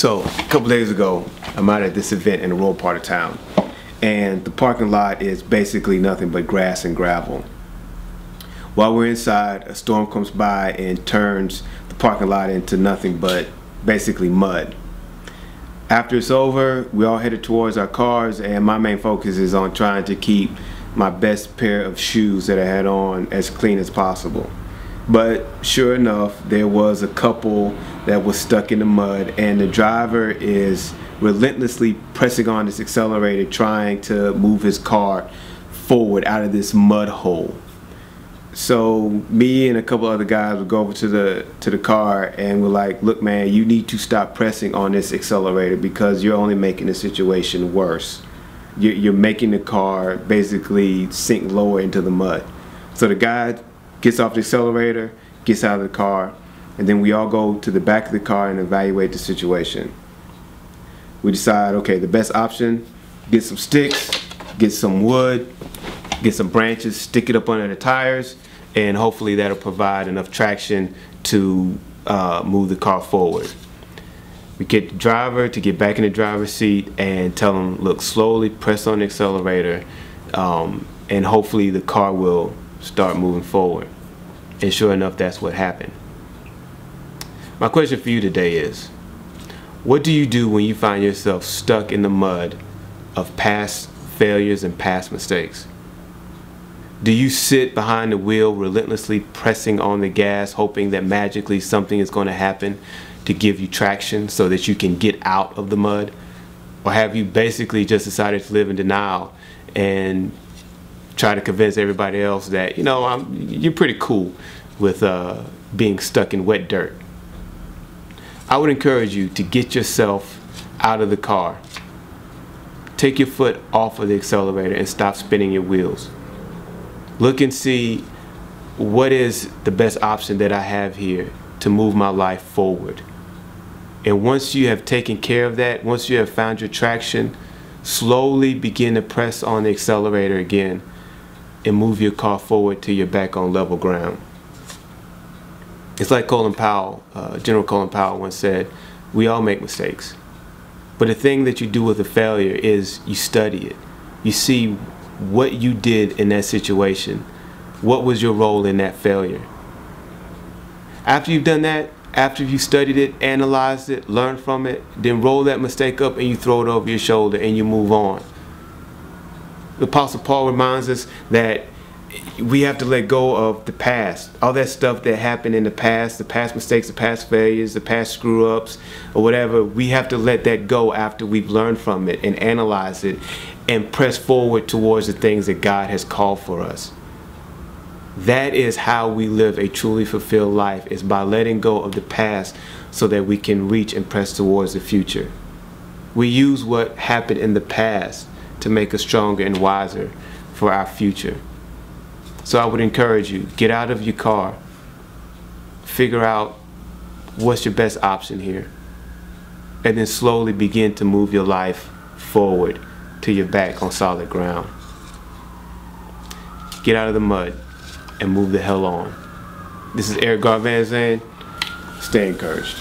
So a couple days ago, I'm out at this event in a rural part of town, and the parking lot is basically nothing but grass and gravel. While we're inside, a storm comes by and turns the parking lot into nothing but basically mud. After it's over, we all headed towards our cars, and my main focus is on trying to keep my best pair of shoes that I had on as clean as possible. But sure enough, there was a couple that was stuck in the mud, and the driver is relentlessly pressing on this accelerator, trying to move his car forward out of this mud hole. So me and a couple other guys would go over to the car, and we're like, look man, you need to stop pressing on this accelerator because you're only making the situation worse. You're making the car basically sink lower into the mud. So the guy gets off the accelerator, gets out of the car, and then we all go to the back of the car and evaluate the situation. We decide, okay, the best option, get some sticks, get some wood, get some branches, stick it up under the tires, and hopefully that'll provide enough traction to move the car forward. We get the driver to get back in the driver's seat and tell him, look, slowly press on the accelerator, and hopefully the car will start moving forward. And sure enough, that's what happened. My question for you today is, what do you do when you find yourself stuck in the mud of past failures and past mistakes? Do you sit behind the wheel relentlessly pressing on the gas, hoping that magically something is going to happen to give you traction so that you can get out of the mud? Or have you basically just decided to live in denial and try to convince everybody else that, you know, you're pretty cool with being stuck in wet dirt? I would encourage you to get yourself out of the car. Take your foot off of the accelerator and stop spinning your wheels. Look and see what is the best option that I have here to move my life forward. And once you have taken care of that, once you have found your traction, slowly begin to press on the accelerator again and move your car forward till you're back on level ground. It's like Colin Powell, General Colin Powell once said, we all make mistakes. But the thing that you do with a failure is you study it. You see what you did in that situation. What was your role in that failure? After you've done that, after you studied it, analyzed it, learned from it, then roll that mistake up and you throw it over your shoulder and you move on. The Apostle Paul reminds us that we have to let go of the past. All that stuff that happened in the past mistakes, the past failures, the past screw-ups, or whatever, we have to let that go after we've learned from it and analyze it and press forward towards the things that God has called for us. That is how we live a truly fulfilled life, is by letting go of the past so that we can reach and press towards the future. We use what happened in the past to make us stronger and wiser for our future. So I would encourage you, get out of your car, figure out what's your best option here, and then slowly begin to move your life forward till you're back on solid ground. Get out of the mud and move the hell on. This is Garvanne saying, stay encouraged.